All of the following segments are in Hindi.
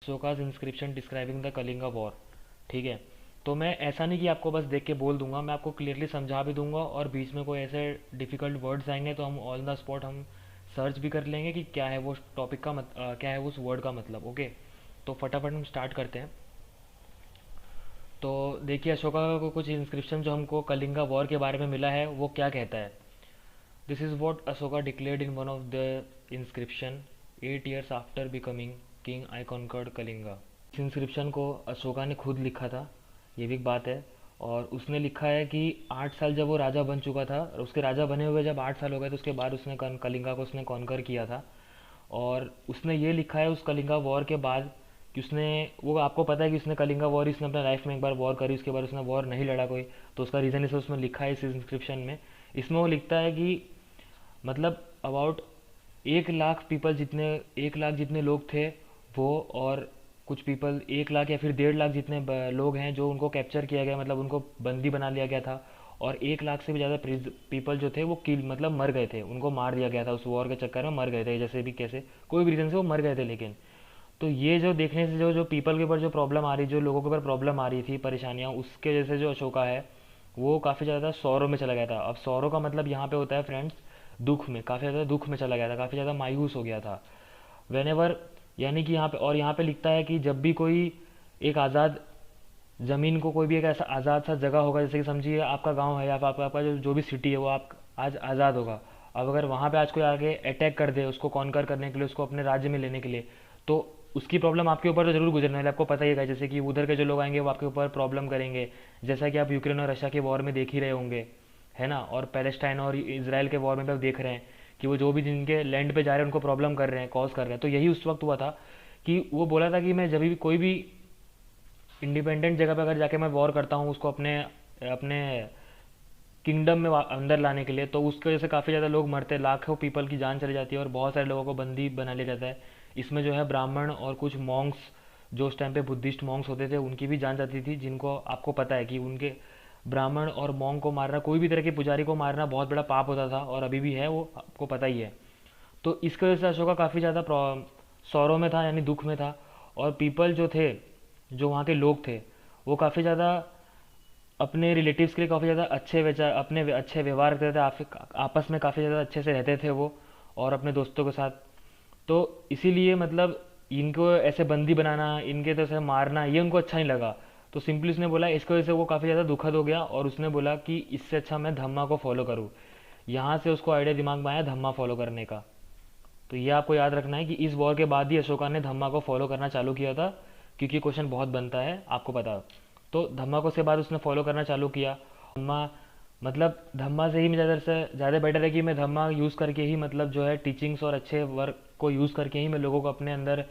Ashoka's inscription describing the Kalinga war. ठीक है। तो मैं ऐसा नहीं कि आपको बस देख के बोल दूंगा, मैं आपको क्लियरली समझा भी दूंगा और बीच में कोई ऐसे डिफ़िकल्ट वर्ड्स आएंगे तो हम ऑन द स्पॉट हम सर्च भी कर लेंगे कि क्या है वो टॉपिक का क्या है उस वर्ड का मतलब। ओके, तो फटाफट हम स्टार्ट करते हैं। तो देखिए, अशोका को कुछ इंस्क्रिप्शन जो हमको कलिंगा वॉर के बारे में मिला है वो क्या कहता है। This is what Ashoka declared in one of the inscription 8 years after becoming king I conquered Kalinga. इस इंस्क्रिप्शन को अशोका ने खुद लिखा था, ये भी एक बात है। और उसने लिखा है कि 8 साल जब वो राजा बन चुका था, और उसके राजा बने हुए जब 8 साल हो गए तो उसके बाद उसने कलिंगा को उसने कॉन्कर किया था। और उसने ये लिखा है उस कलिंगा वॉर के बाद कि उसने, वो आपको पता है कि उसने कलिंगा वॉर इसने अपने लाइफ में एक बार वॉर करी, उसके बाद उसने वॉर नहीं लड़ा कोई। तो उसका रीज़न इसे उसमें लिखा है इस इंस्क्रिप्शन में। इसमें वो लिखता है कि मतलब अबाउट 1 लाख पीपल जितने, 1 लाख जितने लोग थे वो, और कुछ पीपल 1 लाख या फिर 1.5 लाख जितने लोग हैं जो उनको कैप्चर किया गया, मतलब उनको बंदी बना लिया गया था। और 1 लाख से भी ज़्यादा पीपल जो थे वो किल मतलब मर गए थे, उनको मार दिया गया था उस वॉर के चक्कर में, मर गए थे जैसे भी कैसे कोई भी रीज़न से वो मर गए थे। लेकिन तो ये जो देखने से जो जो पीपल के ऊपर जो प्रॉब्लम आ रही, जो लोगों के ऊपर प्रॉब्लम आ रही थी, परेशानियाँ, उसके जैसे जो अशोका है वो काफ़ी ज़्यादा सौरों में चला गया था। अब सौरों का मतलब यहाँ पे होता है फ्रेंड्स दुख में, काफ़ी ज़्यादा दुख में चला गया था, काफ़ी ज़्यादा मायूस हो गया था वेन एवर। यानी कि यहाँ पे, और यहाँ पे लिखता है कि जब भी कोई एक आज़ाद ज़मीन को, कोई भी एक ऐसा आज़ाद सा जगह होगा, जैसे कि समझिए आपका गांव है या फिर आपका जो भी सिटी है वो आप आज आज़ाद होगा। अब अगर वहाँ पे आज कोई आगे अटैक कर दे उसको कॉन्कर करने के लिए, उसको अपने राज्य में लेने के लिए, तो उसकी प्रॉब्लम आपके ऊपर तो जरूर गुजरने वाली है, आपको पता ही है। जैसे कि उधर के जो लोग आएंगे वो आपके ऊपर प्रॉब्लम करेंगे, जैसा कि आप यूक्रेन और रशिया के वॉर में देख ही रहे होंगे, है ना। और पैलेस्टाइन और इसराइल के वॉर में भी आप देख रहे हैं कि वो जो भी जिनके लैंड पे जा रहे हैं उनको प्रॉब्लम कर रहे हैं, कॉज कर रहे हैं। तो यही उस वक्त हुआ था कि वो बोला था कि मैं जब भी कोई भी इंडिपेंडेंट जगह पे अगर जाके मैं वॉर करता हूँ उसको अपने अपने किंगडम में अंदर लाने के लिए, तो उसकी वजह से काफ़ी ज़्यादा लोग मरते हैं, लाखों पीपल की जान चली जाती है और बहुत सारे लोगों को बंदी बना लिया जाता है। इसमें जो है ब्राह्मण और कुछ मॉन्क्स, जो उस टाइम पे बुद्धिस्ट मॉन्क्स होते थे, उनकी भी जान जाती थी, जिनको आपको पता है कि उनके ब्राह्मण और मॉन्क को मारना, कोई भी तरह के पुजारी को मारना बहुत बड़ा पाप होता था, और अभी भी है, वो आपको पता ही है। तो इसकी वजह से अशोका काफ़ी ज़्यादा सौरों में था, यानी दुख में था। और पीपल जो थे, जो वहाँ के लोग थे, वो काफ़ी ज़्यादा अपने रिलेटिव्स के लिए काफ़ी ज़्यादा अच्छे विचार, अपने अच्छे व्यवहार करते थे, आपस में काफ़ी ज़्यादा अच्छे से रहते थे वो, और अपने दोस्तों के साथ। तो इसीलिए मतलब इनको ऐसे बंदी बनाना, इनके तो ऐसे मारना, ये उनको अच्छा नहीं लगा। तो सिंपली उसने बोला, इसकी वजह से वो काफ़ी ज़्यादा दुखद हो गया और उसने बोला कि इससे अच्छा मैं धम्मा को फॉलो करूँ। यहाँ से उसको आइडिया दिमाग में आया धम्मा फॉलो करने का। तो ये आपको याद रखना है कि इस वॉर के बाद ही अशोका ने धम्मा को फॉलो करना चालू किया था, क्योंकि क्वेश्चन बहुत बनता है आपको पता। तो धम्मा को से बाद उसने फॉलो करना चालू किया। धम्मा मतलब धम्मा से ही मैं ज़्यादा से ज़्यादा बेटर है कि मैं धम्मा यूज़ करके ही, मतलब जो है टीचिंग्स और अच्छे वर्क को यूज़ करके ही मैं लोगों को अपने अंदर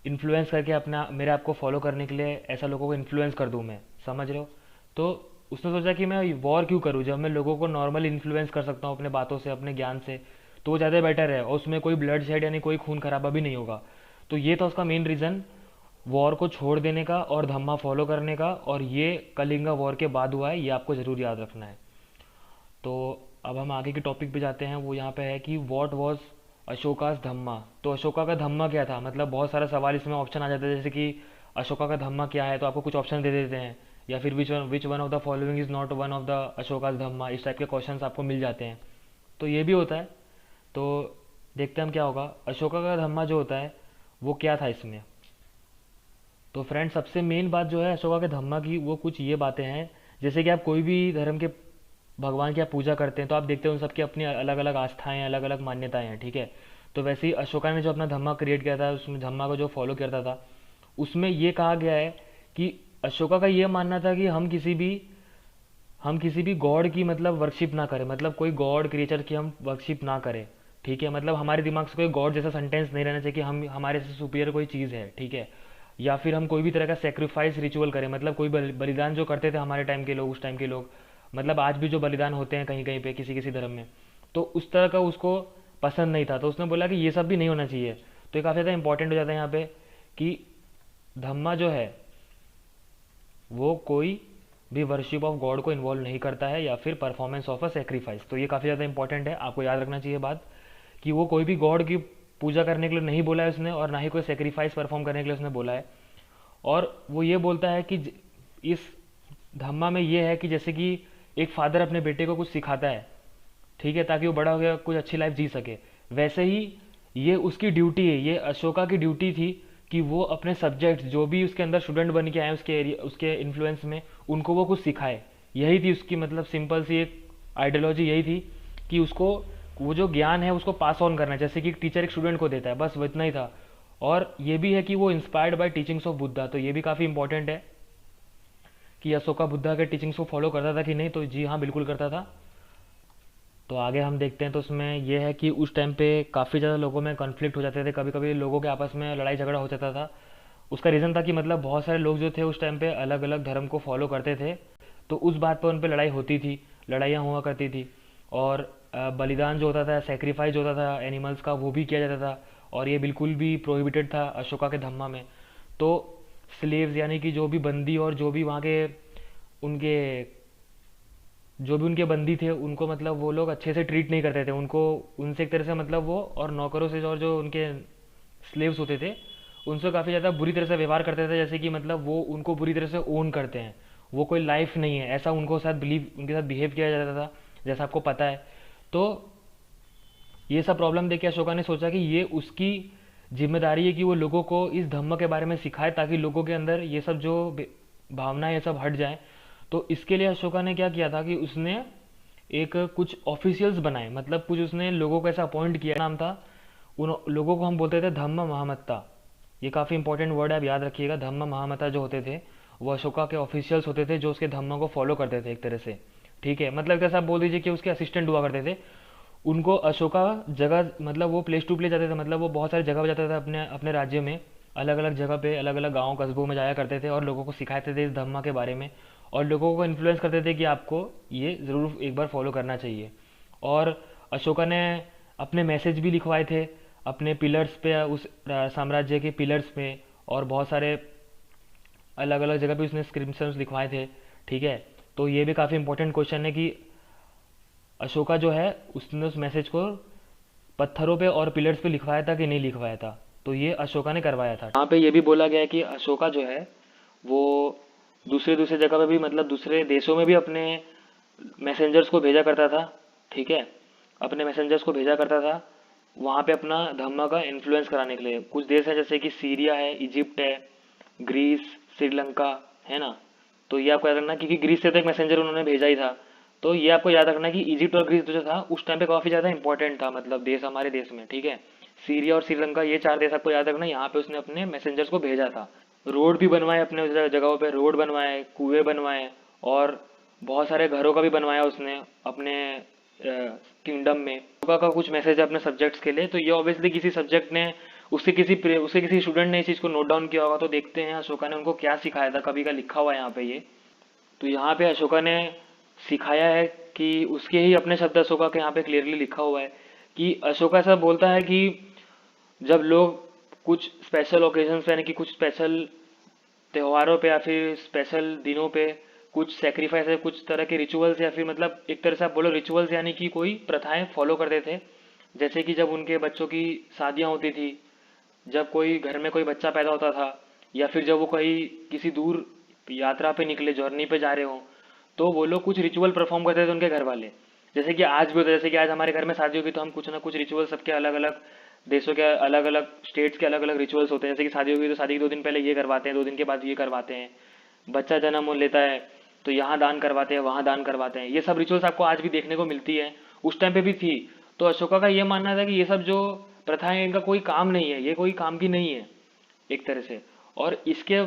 इन्फ्लुएंस करके अपना, मेरे आप को फॉलो करने के लिए ऐसा लोगों को इन्फ्लुएंस कर दूँ मैं, समझ रहे हो। तो उसने सोचा कि मैं वॉर क्यों करूँ जब मैं लोगों को नॉर्मल इन्फ्लुएंस कर सकता हूँ अपने बातों से, अपने ज्ञान से, तो वो ज़्यादा बेटर है और उसमें कोई ब्लड शेड यानी कोई खून खराबा भी नहीं होगा। तो ये था उसका मेन रीज़न वॉर को छोड़ देने का और धम्मा फॉलो करने का, और ये कलिंगा वॉर के बाद हुआ है, ये आपको ज़रूर याद रखना है। तो अब हम आगे के टॉपिक पे जाते हैं। वो यहाँ पे है कि वॉट वॉज अशोकास धम्मा। तो अशोका का धम्मा क्या था, मतलब बहुत सारा सवाल इसमें ऑप्शन आ जाता है, जैसे कि अशोका का धम्मा क्या है, तो आपको कुछ ऑप्शन दे देते हैं, या फिर which one of the following is not one of the Ashoka's dhamma, इस टाइप के क्वेश्चन आपको मिल जाते हैं। तो ये भी होता है। तो देखते हैं हम क्या होगा। अशोका का धम्मा जो होता है वो क्या था इसमें। तो फ्रेंड, सबसे मेन बात जो है अशोका के धम्मा की, वो कुछ ये बातें हैं, जैसे कि आप कोई भी धर्म के भगवान की आप पूजा करते हैं तो आप देखते हैं उन सबकी अपनी अलग अलग आस्थाएं, अलग अलग मान्यताएं हैं, ठीक है। तो वैसे ही अशोका ने जो अपना धम्मा क्रिएट किया था, उसमें धम्मा को जो फॉलो करता था, उसमें ये कहा गया है कि अशोका का ये मानना था कि हम किसी भी गॉड की मतलब वर्शिप ना करें, मतलब कोई गॉड क्रिएचर की हम वर्शिप ना करें, ठीक है। मतलब हमारे दिमाग से कोई गॉड जैसा सेंटेंस नहीं रहना चाहिए कि हम हमारे से सुपीरियर कोई चीज़ है, ठीक है। या फिर हम कोई भी तरह का सेक्रीफाइस रिचुअल करें, मतलब कोई बलिदान जो करते थे हमारे टाइम के लोग, उस टाइम के लोग, मतलब आज भी जो बलिदान होते हैं कहीं कहीं पे किसी किसी धर्म में, तो उस तरह का उसको पसंद नहीं था। तो उसने बोला कि ये सब भी नहीं होना चाहिए। तो ये काफ़ी ज़्यादा इंपॉर्टेंट हो जाता है यहाँ पे कि धम्मा जो है वो कोई भी वर्शिप ऑफ गॉड को इन्वॉल्व नहीं करता है, या फिर परफॉर्मेंस ऑफ अ सेक्रीफाइस। तो ये काफ़ी ज़्यादा इंपॉर्टेंट है, आपको याद रखना चाहिए बात कि वो कोई भी गॉड की पूजा करने के लिए नहीं बोला है उसने, और ना ही कोई सेक्रीफाइस परफॉर्म करने के लिए उसने बोला है। और वो ये बोलता है कि इस धम्मा में ये है कि जैसे कि एक फादर अपने बेटे को कुछ सिखाता है, ठीक है, ताकि वो बड़ा हो गया कुछ अच्छी लाइफ जी सके, वैसे ही ये उसकी ड्यूटी है, ये अशोका की ड्यूटी थी कि वो अपने सब्जेक्ट जो भी उसके अंदर स्टूडेंट बन के आए उसके एरिया उसके इन्फ्लुएंस में, उनको वो कुछ सिखाए। यही थी उसकी मतलब सिंपल सी एक आइडियोलॉजी यही थी कि उसको वो जो ज्ञान है उसको पास ऑन करना है, जैसे कि एक टीचर एक स्टूडेंट को देता है, बस वो इतना ही था। और ये भी है कि वो inspired by teachings of Buddha, तो ये भी काफ़ी इंपॉर्टेंट है कि अशोका बुद्धा के टीचिंग्स को फॉलो करता था कि नहीं, तो जी हाँ बिल्कुल करता था। तो आगे हम देखते हैं, तो उसमें यह है कि उस टाइम पे काफ़ी ज़्यादा लोगों में कॉन्फ्लिक्ट हो जाते थे, कभी कभी लोगों के आपस में लड़ाई झगड़ा हो जाता था। उसका रीज़न था कि मतलब बहुत सारे लोग जो थे उस टाइम पे अलग अलग धर्म को फॉलो करते थे, तो उस बात पर उन पर लड़ाई होती थी, लड़ाइयाँ हुआ करती थी। और बलिदान जो होता था, सेक्रीफाइस जो होता था एनिमल्स का, वो भी किया जाता था, और ये बिल्कुल भी प्रोहिबिटेड था अशोका के धम्मा में। तो स्लेव्स यानी कि जो भी बंदी और जो भी वहाँ के उनके जो भी उनके बंदी थे, उनको मतलब वो लोग अच्छे से ट्रीट नहीं करते थे उनको, उनसे एक तरह से मतलब वो, और नौकरों से और जो उनके स्लेव्स होते थे उनसे काफ़ी ज़्यादा बुरी तरह से व्यवहार करते थे, जैसे कि मतलब वो उनको बुरी तरह से ओन करते हैं, वो कोई लाइफ नहीं है, ऐसा उनको साथ बिलीव उनके साथ बिहेव किया जाता था, जैसा आपको पता है। तो ये सब प्रॉब्लम देख के अशोका ने सोचा कि ये उसकी जिम्मेदारी है कि वो लोगों को इस धम्म के बारे में सिखाए, ताकि लोगों के अंदर ये सब जो भावना ये सब हट जाए। तो इसके लिए अशोका ने क्या किया था कि उसने एक कुछ ऑफिशियल्स बनाए, मतलब कुछ उसने लोगों को ऐसा अपॉइंट किया, नाम था उन लोगों को हम बोलते थे धम्म महामत्ता। ये काफ़ी इंपॉर्टेंट वर्ड है, आप याद रखिएगा। धम्म महामत्ता जो होते थे वो अशोका के ऑफिशियल्स होते थे, जो उसके धम्म को फॉलो करते थे एक तरह से, ठीक है। मतलब कैसा आप बोल दीजिए कि उसके असिस्टेंट हुआ करते थे। उनको अशोका जगह मतलब वो प्लेस टू प्लेस जाते थे, मतलब वो बहुत सारी जगह पर जाते थे अपने अपने राज्य में, अलग अलग जगह पे अलग अलग गाँव कस्बों में जाया करते थे, और लोगों को सिखाते थे इस धम्मा के बारे में, और लोगों को इन्फ्लुएंस करते थे कि आपको ये ज़रूर एक बार फॉलो करना चाहिए। और अशोका ने अपने मैसेज भी लिखवाए थे अपने पिलर्स पे, उस साम्राज्य के पिलर्स पे, और बहुत सारे अलग अलग जगह पे उसने स्क्रिप्शंस लिखवाए थे, ठीक है। तो ये भी काफ़ी इंपॉर्टेंट क्वेश्चन है कि अशोका जो है उसने उस मैसेज को पत्थरों पे और पिलर्स पे लिखवाया था कि नहीं लिखवाया था, तो ये अशोका ने करवाया था। यहाँ पे ये भी बोला गया है कि अशोका जो है वो दूसरे दूसरे जगह पे भी, मतलब दूसरे देशों में भी अपने मैसेंजर्स को भेजा करता था, ठीक है, अपने मैसेंजर्स को भेजा करता था वहाँ पे अपना धम्मा का इन्फ्लुएंस कराने के लिए। कुछ देश है जैसे कि सीरिया है, इजिप्ट है, ग्रीस, श्रीलंका, है ना। तो ये आपको याद रखना, क्योंकि ग्रीस से तो एक मैसेंजर उन्होंने भेजा ही था। तो ये आपको याद रखना कि इजिप्ट और ग्रीस जो था उस टाइम पे काफ़ी ज़्यादा इंपॉर्टेंट था, मतलब देश हमारे देश में, ठीक है। सीरिया और श्रीलंका, ये चार देश आपको याद रखना, यहाँ पे उसने अपने मैसेंजर्स को भेजा था। रोड भी बनवाए अपने जगहों पे, रोड बनवाए, कुएं बनवाए, और बहुत सारे घरों का भी बनवाया उसने अपने किंगडम में। का कुछ मैसेज है अपने सब्जेक्ट्स के लिए, तो ये ऑब्वियसली किसी सब्जेक्ट ने उसके किसी स्टूडेंट ने इस चीज़ को नोट डाउन किया होगा। तो देखते हैं अशोका ने उनको क्या सिखाया था, कभी का लिखा हुआ है यहाँ पे ये। तो यहाँ पे अशोका ने सिखाया है कि उसके ही अपने शब्द अशोका के यहाँ पे क्लियरली लिखा हुआ है कि अशोका ऐसा बोलता है कि जब लोग कुछ स्पेशल ओकेजन्स पे, यानी कि कुछ स्पेशल त्योहारों पे या फिर स्पेशल दिनों पे कुछ सेक्रीफाइस है, कुछ तरह के रिचुअल्स, या फिर मतलब एक तरह से आप बोलो रिचुअल्स, यानी कि कोई प्रथाएं फॉलो करते थे। जैसे कि जब उनके बच्चों की शादियां होती थी, जब कोई घर में कोई बच्चा पैदा होता था, या फिर जब वो कहीं किसी दूर यात्रा पे निकले, जर्नी पे जा रहे हो, तो वो लोग कुछ रिचुअल परफॉर्म करते थे उनके घर वाले। जैसे कि आज भी होता है, जैसे कि आज हमारे घर में शादी होगी तो हम कुछ ना कुछ रिचुअल, सबके अलग अलग देशों के अलग अलग स्टेट्स के अलग अलग रिचुअल्स होते हैं। जैसे कि शादी होगी तो शादी के 2 दिन पहले ये करवाते हैं, 2 दिन के बाद ये करवाते हैं। बच्चा जन्म हो लेता है तो यहाँ दान करवाते हैं, वहाँ दान करवाते हैं। ये सब रिचुअल्स आपको आज भी देखने को मिलती है, उस टाइम पे भी थी। तो अशोका का ये मानना था कि ये सब जो प्रथाएं हैं इनका कोई काम नहीं है, ये कोई काम की नहीं है एक तरह से। और इसके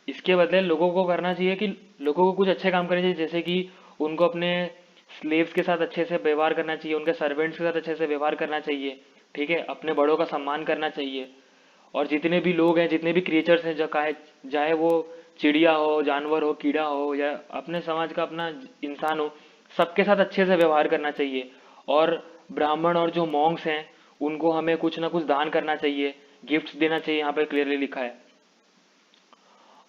इसके बदले लोगों को करना चाहिए कि लोगों को कुछ अच्छे काम करने चाहिए, जैसे कि उनको अपने स्लेव्स के साथ अच्छे से व्यवहार करना चाहिए, उनके सर्वेंट्स के साथ अच्छे से व्यवहार करना चाहिए, ठीक है, अपने बड़ों का सम्मान करना चाहिए। और जितने भी लोग हैं, जितने भी क्रिएचर्स हैं, जो चाहे वो चिड़िया हो, जानवर हो, कीड़ा हो, या अपने समाज का अपना इंसान हो, सबके साथ अच्छे से व्यवहार करना चाहिए। और ब्राह्मण और जो मॉन्क्स हैं उनको हमें कुछ ना कुछ दान करना चाहिए, गिफ्ट्स देना चाहिए, यहाँ पर क्लियरली लिखा है।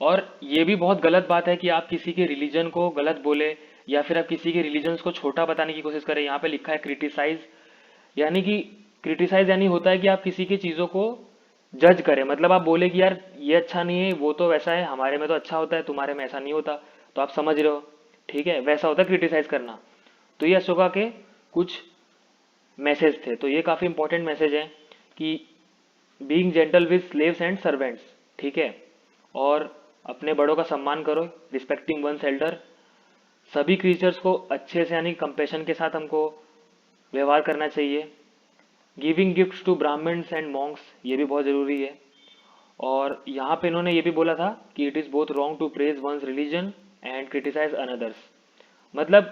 और ये भी बहुत गलत बात है कि आप किसी के रिलीजन को गलत बोले, या फिर आप किसी के रिलीजन्स को छोटा बताने की कोशिश करें। यहाँ पे लिखा है क्रिटिसाइज, यानी कि क्रिटिसाइज यानी होता है कि आप किसी की चीज़ों को जज करें, मतलब आप बोले कि यार ये अच्छा नहीं है, वो तो वैसा है, हमारे में तो अच्छा होता है, तुम्हारे में ऐसा नहीं होता, तो आप समझ रहे हो, ठीक है, वैसा होता है क्रिटिसाइज करना। तो ये अशोका के कुछ मैसेज थे, तो ये काफ़ी इंपॉर्टेंट मैसेज है कि being gentle with slaves and servants, ठीक है, और अपने बड़ों का सम्मान करो, रिस्पेक्टिंग वंस एल्डर, सभी क्रीचर्स को अच्छे से यानी कंपेशन के साथ हमको व्यवहार करना चाहिए, giving gifts to Brahmans and monks, ये भी बहुत ज़रूरी है। और यहाँ पे इन्होंने ये भी बोला था कि it is both wrong to praise one's religion and criticise another's, मतलब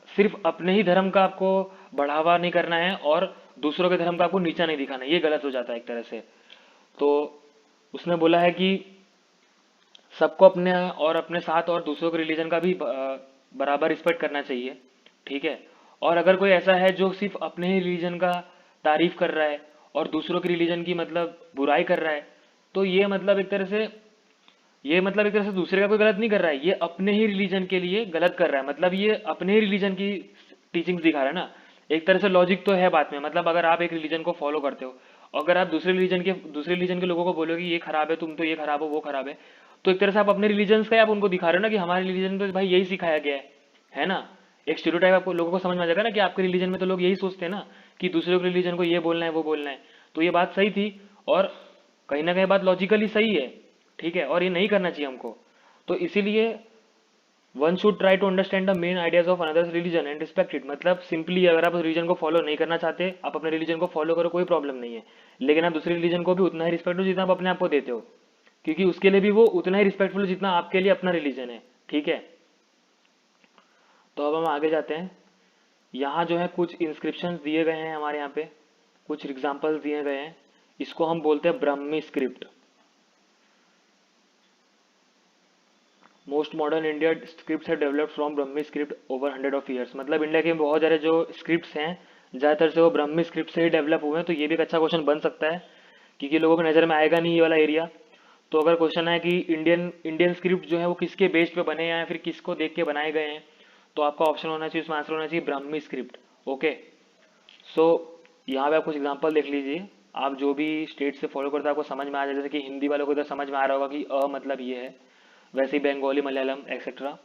सिर्फ अपने ही धर्म का आपको बढ़ावा नहीं करना है और दूसरों के धर्म का आपको नीचा नहीं दिखाना है, ये गलत हो जाता है एक तरह से। तो उसने बोला है कि सबको अपने और अपने साथ और दूसरों के रिलीजन का भी बराबर रिस्पेक्ट करना चाहिए, ठीक है। और अगर कोई ऐसा है जो सिर्फ अपने ही रिलीजन का तारीफ कर रहा है और दूसरों के रिलीजन की मतलब बुराई कर रहा है, तो ये मतलब एक तरह से दूसरे का कोई गलत नहीं कर रहा है, ये अपने ही रिलीजन के लिए गलत कर रहा है, मतलब ये अपने ही रिलीजन की टीचिंग्स दिखा रहा है ना। एक तरह से लॉजिक तो है बात में, मतलब अगर आप एक रिलीजन को फॉलो करते हो, अगर आप दूसरे रिलीजन के लोगों को बोलोगे ये खराब है, तुम तो ये खराब हो वो खराब है, तो एक तरह से आप अपने रिलीजन का आप उनको दिखा रहे हो ना कि हमारे रिलीजन में तो भाई यही सिखाया गया है ना। एक स्टीरियोटाइप आपको लोगों को समझ में आ जाएगा ना कि आपके रिलीजन में तो लोग यही सोचते हैं ना कि दूसरे के रिलीजन को ये बोलना है वो बोलना है। तो ये बात सही थी और कहीं ना कहीं बात लॉजिकली सही है, ठीक है, और ये नहीं करना चाहिए हमको। तो इसीलिए one should try to understand the main ideas of another's religion and respect it, मतलब सिंपली अगर आप उस रिलीजन को फॉलो नहीं करना चाहते, आप अपने रिलीजन को फॉलो करो, कोई प्रॉब्लम नहीं है, लेकिन आप दूसरे रिलीजन को भी उतना ही रिस्पेक्ट दो जितना आप अपने आप को देते हो, क्योंकि उसके लिए भी वो उतना ही रिस्पेक्टफुल जितना आपके लिए अपना रिलीजन है, ठीक है। तो अब हम आगे जाते हैं। यहाँ जो है कुछ इंस्क्रिप्शन दिए गए हैं हमारे यहाँ पे, कुछ एग्जाम्पल्स दिए गए हैं, इसको हम बोलते हैं Brahmi script. Most modern India script है developed from Brahmi script over 100 of years, मतलब इंडिया के बहुत सारे जो स्क्रिप्ट्स हैं ज़्यादातर से वो ब्राह्मी स्क्रिप्ट से ही डेवलप हुए हैं। तो ये भी एक अच्छा क्वेश्चन बन सकता है क्योंकि लोगों की नज़र में आएगा नहीं ये वाला एरिया। तो अगर क्वेश्चन है कि इंडियन स्क्रिप्ट जो है वो किसके बेस्ड पे बने हैं या फिर किसको देख के बनाए गए हैं, तो आपका ऑप्शन होना चाहिए, उसमें आंसर होना चाहिए ब्राह्मी स्क्रिप्ट। ओके, सो यहाँ पे आप कुछ एग्जांपल देख लीजिए, आप जो भी स्टेट से फॉलो करते हैं आपको समझ में आ जाए, जैसे कि हिंदी वालों को इधर समझ में आ रहा होगा कि मतलब ये है, वैसे ही बंगाली मलयालम एक्सेट्रा।